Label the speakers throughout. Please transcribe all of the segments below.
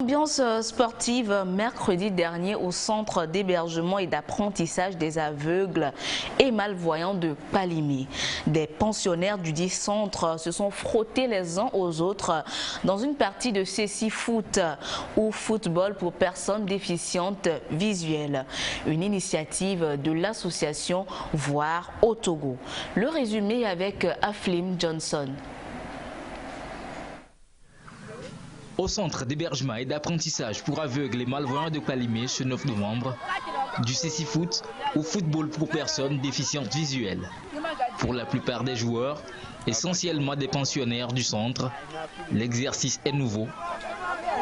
Speaker 1: Ambiance sportive mercredi dernier au centre d'hébergement et d'apprentissage des aveugles et malvoyants de Palimé. Des pensionnaires du dit centre se sont frottés les uns aux autres dans une partie de cécifoot ou football pour personnes déficientes visuelles. Une initiative de l'association Voir au Togo. Le résumé avec Aflim Johnson.
Speaker 2: Au centre d'hébergement et d'apprentissage pour aveugles et malvoyants de Palimé ce 9 novembre, du cécifoot au football pour personnes déficientes visuelles. Pour la plupart des joueurs, essentiellement des pensionnaires du centre, l'exercice est nouveau,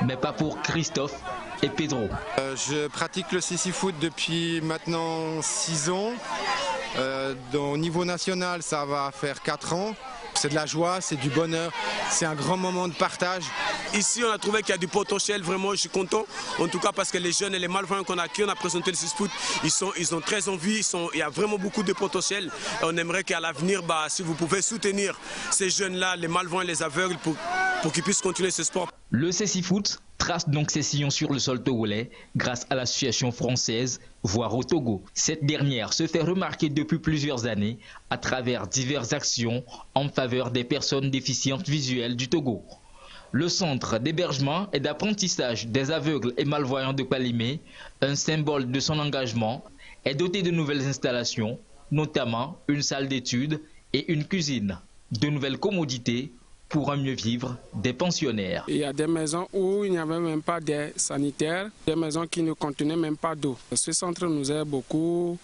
Speaker 2: mais pas pour Christophe et Pedro.
Speaker 3: Je pratique le cécifoot depuis maintenant 6 ans. Au niveau national, ça va faire 4 ans. C'est de la joie, c'est du bonheur, c'est un grand moment de partage.
Speaker 4: Ici, on a trouvé qu'il y a du potentiel, vraiment, je suis content. En tout cas, parce que les jeunes et les malvoyants qu'on a acquis, on a présenté le cécifoot, ils ont très envie, il y a vraiment beaucoup de potentiel. Et on aimerait qu'à l'avenir, si vous pouvez soutenir ces jeunes-là, les malvoyants et les aveugles, pour qu'ils puissent continuer ce sport.
Speaker 2: Le cécifoot trace donc ses sillons sur le sol togolais grâce à l'association française Voir au Togo. Cette dernière se fait remarquer depuis plusieurs années à travers diverses actions en faveur des personnes déficientes visuelles du Togo. Le centre d'hébergement et d'apprentissage des aveugles et malvoyants de Palimé, un symbole de son engagement, est doté de nouvelles installations, notamment une salle d'études et une cuisine. De nouvelles commodités pour un mieux vivre des pensionnaires.
Speaker 5: Il y a des maisons où il n'y avait même pas d'air sanitaire, des maisons qui ne contenaient même pas d'eau. Ce centre nous aide beaucoup,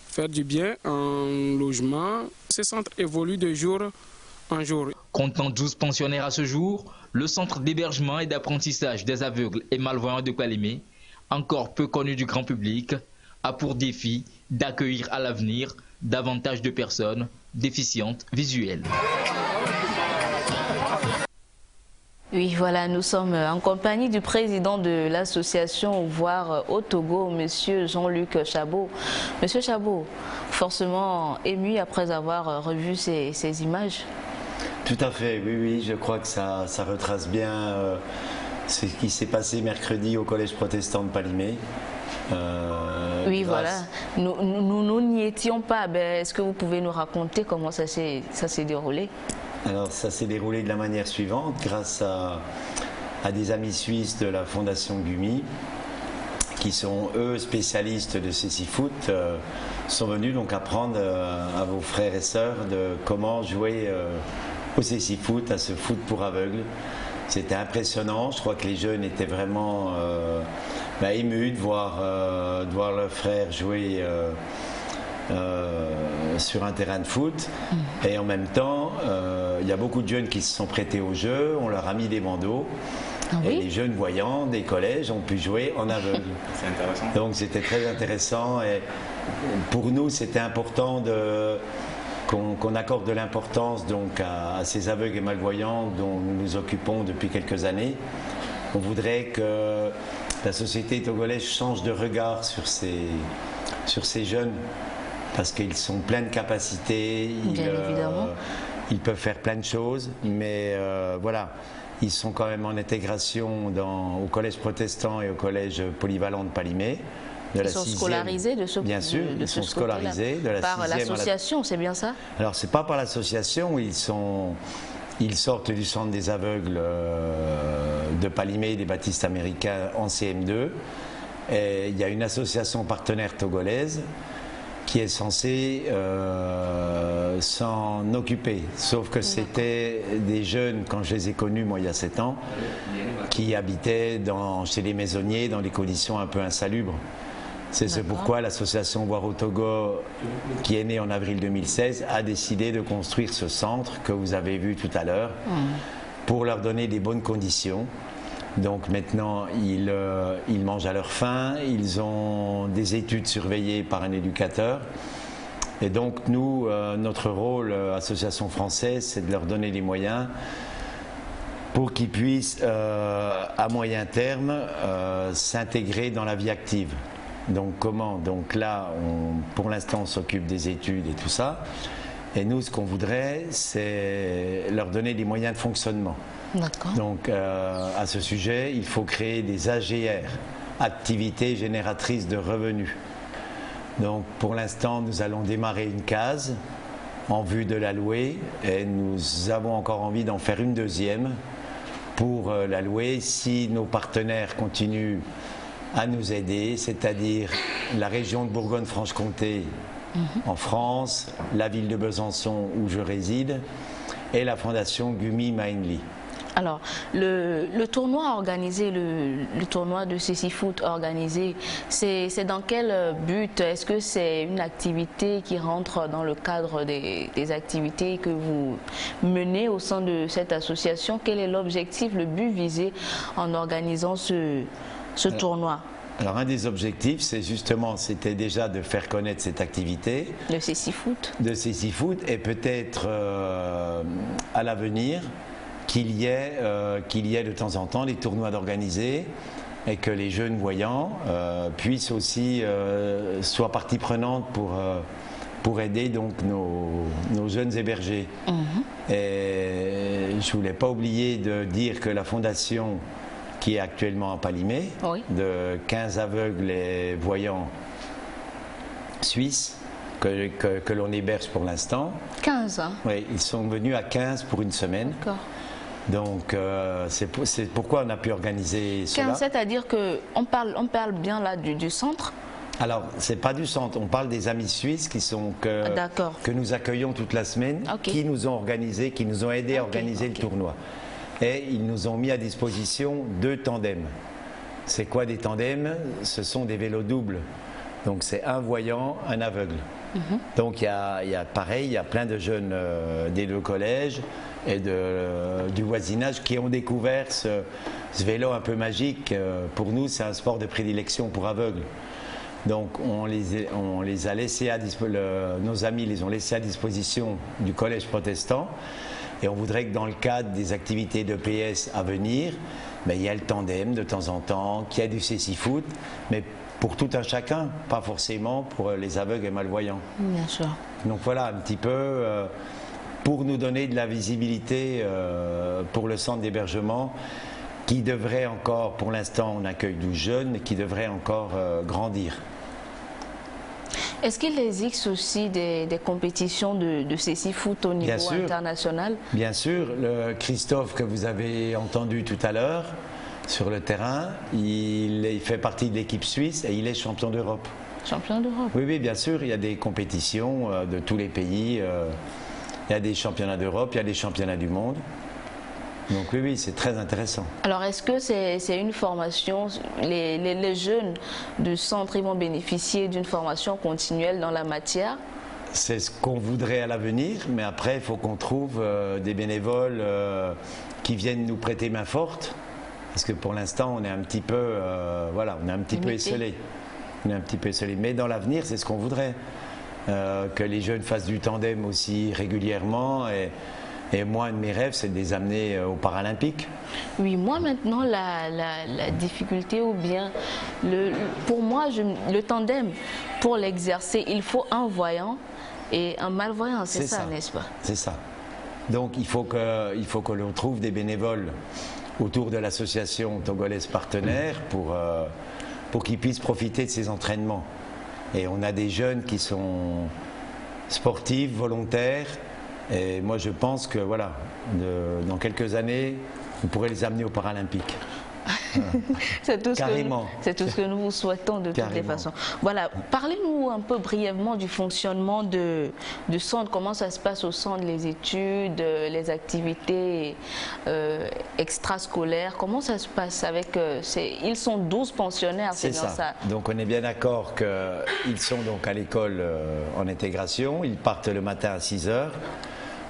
Speaker 5: faire du bien en logement. Ce centre évolue de jour en jour.
Speaker 2: Comptant 12 pensionnaires à ce jour, le centre d'hébergement et d'apprentissage des aveugles et malvoyants de Palimé, encore peu connu du grand public, a pour défi d'accueillir à l'avenir davantage de personnes déficientes visuelles.
Speaker 1: Oui, voilà, nous sommes en compagnie du président de l'association Voir au Togo, Monsieur Jean-Luc Chabot. Monsieur Chabot, forcément ému après avoir revu ces images.
Speaker 6: Tout à fait, oui, je crois que ça retrace bien ce qui s'est passé mercredi au collège protestant de Palimé.
Speaker 1: Oui, voilà, nous n'y étions pas. Est-ce que vous pouvez nous raconter comment ça s'est déroulé?
Speaker 6: Alors ça s'est déroulé de la manière suivante, grâce à des amis suisses de la Fondation Gumi, qui sont eux spécialistes de cécifoot, sont venus donc apprendre à vos frères et sœurs de comment jouer au cécifoot, à ce foot pour aveugles. C'était impressionnant, je crois que les jeunes étaient vraiment émus de voir leurs frères jouer sur un terrain de foot. Et en même temps, il y a beaucoup de jeunes qui se sont prêtés au jeu, on leur a mis des bandeaux. Et les jeunes voyants des collèges ont pu jouer en aveugle.
Speaker 7: C'est intéressant.
Speaker 6: Donc c'était très intéressant et pour nous c'était important qu'on accorde de l'importance donc à ces aveugles et malvoyants dont nous nous occupons depuis quelques années. On voudrait que la société togolaise change de regard sur ces jeunes parce qu'ils sont pleins de capacités, ils peuvent faire plein de choses, mais voilà. Ils sont quand même en intégration au collège protestant et au collège polyvalent de Palimé.
Speaker 1: Ils sont scolarisés de ce
Speaker 6: Bien sûr, ils sont scolarisés de la
Speaker 1: par l'association, c'est bien ça?
Speaker 6: Alors c'est pas par l'association, ils sortent du centre des aveugles de Palimé, des baptistes américains en CM2. Et il y a une association partenaire togolaise qui est censée s'en occuper. Sauf que c'était des jeunes, quand je les ai connus, moi, il y a 7 ans, qui habitaient chez les maisonniers dans des conditions un peu insalubres. C'est pourquoi l'association Voir au Togo, qui est née en avril 2016, a décidé de construire ce centre que vous avez vu tout à l'heure, pour leur donner des bonnes conditions. Donc maintenant, ils mangent à leur faim, ils ont des études surveillées par un éducateur. Et donc nous, notre rôle, association française, c'est de leur donner les moyens pour qu'ils puissent, à moyen terme, s'intégrer dans la vie active. Donc comment? Donc là, pour l'instant, on s'occupe des études et tout ça. Et nous, ce qu'on voudrait, c'est leur donner des moyens de fonctionnement.
Speaker 1: D'accord.
Speaker 6: Donc, à ce sujet, il faut créer des AGR, activités génératrices de revenus. Donc, pour l'instant, nous allons démarrer une case en vue de la louer et nous avons encore envie d'en faire une deuxième pour la louer si nos partenaires continuent à nous aider, c'est-à-dire la région de Bourgogne-Franche-Comté en France, la ville de Besançon où je réside et la fondation Gumi Mainli.
Speaker 1: Alors, le tournoi organisé, le tournoi de Cécifoot organisé, c'est dans quel but? Est-ce que c'est une activité qui rentre dans le cadre des activités que vous menez au sein de cette association? Quel est l'objectif, le but visé en organisant ce tournoi?
Speaker 6: Alors un des objectifs, c'est justement, c'était déjà de faire connaître cette activité.
Speaker 1: De Cécifoot.
Speaker 6: De Cécifoot et peut-être à l'avenir qu'il y ait de temps en temps des tournois d'organiser et que les jeunes voyants puissent aussi soient partie prenante pour aider donc nos jeunes hébergés. Et je ne voulais pas oublier de dire que la fondation qui est actuellement à Palimé,
Speaker 1: oui,
Speaker 6: de 15 aveugles et voyants suisses que l'on héberge pour l'instant.
Speaker 1: 15 hein?
Speaker 6: Oui, ils sont venus à 15 pour une semaine.
Speaker 1: D'accord.
Speaker 6: Donc c'est pourquoi on a pu organiser cela.
Speaker 1: 15, c'est-à-dire qu'on parle bien là du centre?
Speaker 6: Alors, c'est pas du centre, on parle des amis suisses que nous accueillons toute la semaine, qui nous ont organisé, qui nous ont aidés à organiser le tournoi. Et ils nous ont mis à disposition 2 tandems. C'est quoi des tandems? Ce sont des vélos doubles. Donc c'est un voyant, un aveugle. Donc il y a plein de jeunes des 2 collèges et du voisinage qui ont découvert ce vélo un peu magique. Pour nous, c'est un sport de prédilection pour aveugles. Donc on les a laissés nos amis les ont laissés à disposition du collège protestant. Et on voudrait que dans le cadre des activités d'EPS à venir, il y a le tandem de temps en temps, qu'il y a du Cécifoot, mais pour tout un chacun, pas forcément pour les aveugles et malvoyants.
Speaker 1: Bien sûr.
Speaker 6: Donc voilà, un petit peu pour nous donner de la visibilité pour le centre d'hébergement qui devrait encore, pour l'instant on accueille 12 jeunes, mais qui devrait encore grandir.
Speaker 1: Est-ce qu'il existe aussi des compétitions de Cécifoot au niveau international?
Speaker 6: Bien sûr, Christophe que vous avez entendu tout à l'heure sur le terrain, il fait partie de l'équipe suisse et il est champion d'Europe.
Speaker 1: Champion d'Europe?
Speaker 6: Oui, oui, bien sûr, il y a des compétitions de tous les pays, il y a des championnats d'Europe, il y a des championnats du monde. Donc oui, c'est très intéressant.
Speaker 1: Alors est-ce que c'est une formation, les jeunes du centre ils vont bénéficier d'une formation continuelle dans la matière?
Speaker 6: C'est ce qu'on voudrait à l'avenir, mais après il faut qu'on trouve des bénévoles qui viennent nous prêter main forte, parce que pour l'instant on est un petit peu, on est un petit peu esselés. On est un petit peu esselés. Mais dans l'avenir c'est ce qu'on voudrait, que les jeunes fassent du tandem aussi régulièrement. Et moi, un de mes rêves, c'est de les amener aux Paralympiques.
Speaker 1: Oui, moi maintenant, la difficulté ou bien, pour moi, le tandem, pour l'exercer, il faut un voyant et un malvoyant, c'est ça, n'est-ce pas?
Speaker 6: C'est ça. Donc il faut que l'on trouve des bénévoles autour de l'association togolaise partenaire pour qu'ils puissent profiter de ces entraînements. Et on a des jeunes qui sont sportifs, volontaires. Et moi je pense que voilà, dans quelques années, on pourrait les amener aux Paralympiques.
Speaker 1: C'est tout ce que nous vous souhaitons de toutes les façons. Voilà, parlez-nous un peu brièvement du fonctionnement du centre, comment ça se passe au centre, les études, les activités extrascolaires, comment ça se passe avec... ils sont 12 pensionnaires, c'est bien ça.
Speaker 6: Donc on est bien d'accord qu'ils sont donc à l'école en intégration, ils partent le matin à 6 h.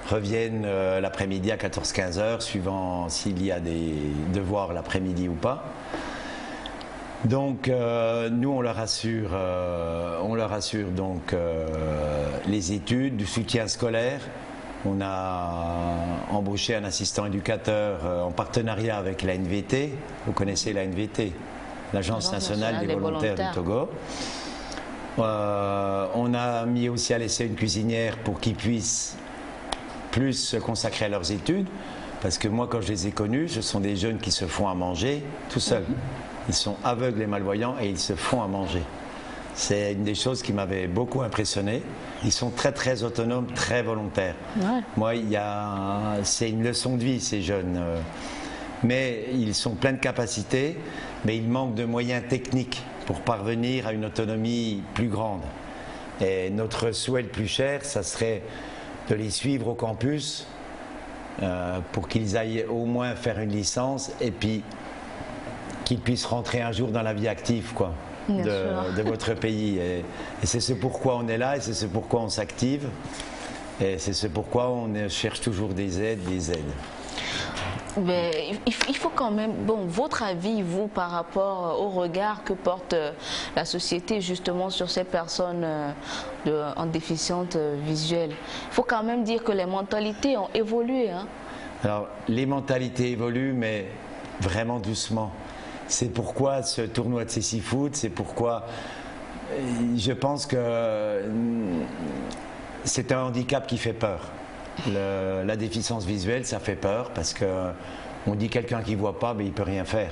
Speaker 6: Reviennent l'après-midi à 14-15 h, suivant s'il y a des devoirs l'après-midi ou pas. Donc nous on leur assure donc les études, du soutien scolaire. On a embauché un assistant éducateur en partenariat avec la NVT. Vous connaissez la NVT, l'Agence nationale des volontaires du Togo. On a mis aussi à l'essai une cuisinière pour qu'ils puissent plus se consacrer à leurs études. Parce que moi, quand je les ai connus, ce sont des jeunes qui se font à manger tout seuls. Ils sont aveugles et malvoyants et ils se font à manger. C'est une des choses qui m'avait beaucoup impressionné. Ils sont très très autonomes, très volontaires. Ouais. Moi, c'est une leçon de vie, ces jeunes. Mais ils sont pleins de capacités, mais ils manquent de moyens techniques pour parvenir à une autonomie plus grande. Et notre souhait le plus cher, ça serait de les suivre au campus, pour qu'ils aillent au moins faire une licence et puis qu'ils puissent rentrer un jour dans la vie active de votre pays. Et c'est ce pourquoi on est là et c'est ce pourquoi on s'active et c'est ce pourquoi on cherche toujours des aides.
Speaker 1: Mais il faut quand même, bon, votre avis, vous, par rapport au regard que porte la société justement sur ces personnes en déficience visuelle. Il faut quand même dire que les mentalités ont évolué. Hein.
Speaker 6: Alors, les mentalités évoluent, mais vraiment doucement. C'est pourquoi ce tournoi de Cécifoot, c'est pourquoi je pense que c'est un handicap qui fait peur. La déficience visuelle, ça fait peur parce qu'on dit quelqu'un qui ne voit pas, mais il ne peut rien faire.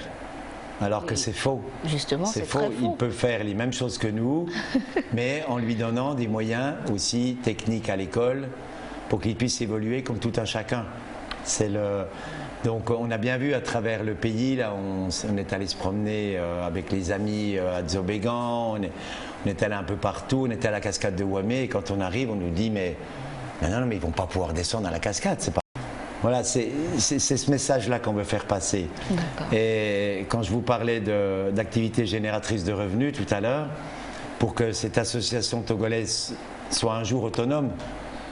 Speaker 6: Alors que c'est faux.
Speaker 1: Justement, c'est faux.
Speaker 6: Il peut faire les mêmes choses que nous, mais en lui donnant des moyens aussi techniques à l'école pour qu'il puisse évoluer comme tout un chacun. Donc on a bien vu à travers le pays, là, on est allé se promener avec les amis à Zobégan, on est allé un peu partout, on était à la cascade de Ouamé, et quand on arrive, on nous dit mais non, mais ils ne vont pas pouvoir descendre à la cascade. Voilà, c'est ce message-là qu'on veut faire passer. Et quand je vous parlais d'activités génératrices de revenus tout à l'heure, pour que cette association togolaise soit un jour autonome,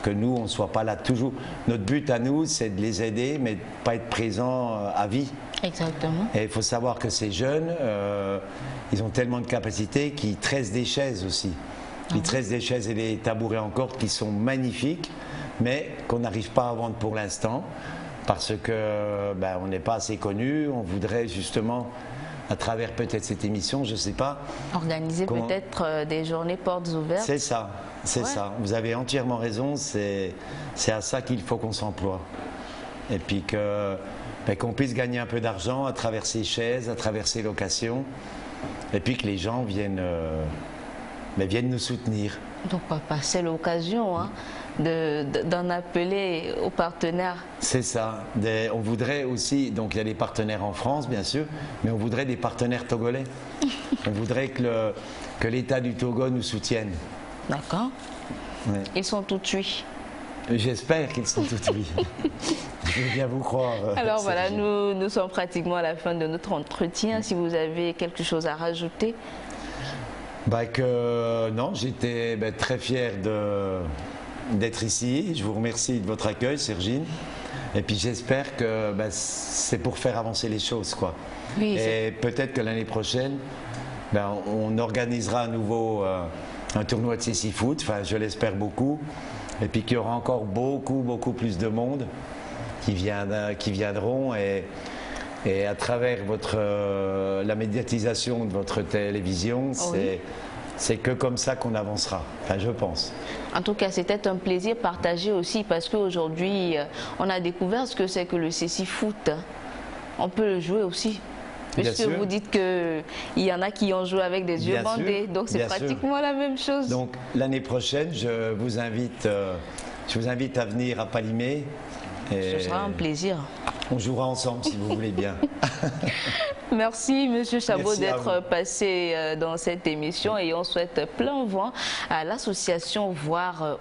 Speaker 6: que nous, on ne soit pas là toujours. Notre but à nous, c'est de les aider, mais de ne pas être présent à vie.
Speaker 1: Exactement.
Speaker 6: Et il faut savoir que ces jeunes, ils ont tellement de capacités qu'ils tressent des chaises aussi. Ils tressent des chaises et des tabourets en corde qui sont magnifiques, mais qu'on n'arrive pas à vendre pour l'instant parce que on n'est pas assez connus. On voudrait justement, à travers peut-être cette émission, je ne sais pas,
Speaker 1: organiser peut-être des journées portes ouvertes.
Speaker 6: C'est ça, c'est ça. Vous avez entièrement raison. C'est à ça qu'il faut qu'on s'emploie. Et puis qu'on puisse gagner un peu d'argent à travers ces chaises, à travers ces locations, et puis que les gens viennent nous soutenir.
Speaker 1: Donc c'est l'occasion d'en appeler aux partenaires.
Speaker 6: C'est ça. On voudrait aussi, donc il y a des partenaires en France bien sûr, mais on voudrait des partenaires togolais. On voudrait que l'État du Togo nous soutienne.
Speaker 1: D'accord.
Speaker 6: Ouais.
Speaker 1: Ils sont tout cuits.
Speaker 6: J'espère qu'ils sont tout cuits. Je veux bien vous croire.
Speaker 1: Alors voilà, nous sommes pratiquement à la fin de notre entretien. Si vous avez quelque chose à rajouter.
Speaker 6: Non, j'étais très fier d'être ici. Je vous remercie de votre accueil, Sergine. Et puis j'espère que c'est pour faire avancer les choses, quoi. Oui, et peut-être que l'année prochaine, on organisera à nouveau un tournoi de Cécifoot. Enfin, je l'espère beaucoup. Et puis qu'il y aura encore beaucoup plus de monde qui viendront et à travers la médiatisation de votre télévision, c'est que comme ça qu'on avancera, enfin, je pense.
Speaker 1: En tout cas, c'était un plaisir partagé aussi parce qu'aujourd'hui, on a découvert ce que c'est que le Cécifoot. On peut le jouer aussi. Puisque vous dites qu'il y en a qui ont joué avec des yeux bandés, donc c'est pratiquement la même chose.
Speaker 6: Donc l'année prochaine, je vous invite à venir à Palimé.
Speaker 1: Ce sera un plaisir.
Speaker 6: On jouera ensemble si vous voulez bien.
Speaker 1: Merci Monsieur Chabot d'être passé dans cette émission et on souhaite plein vent à l'association Voir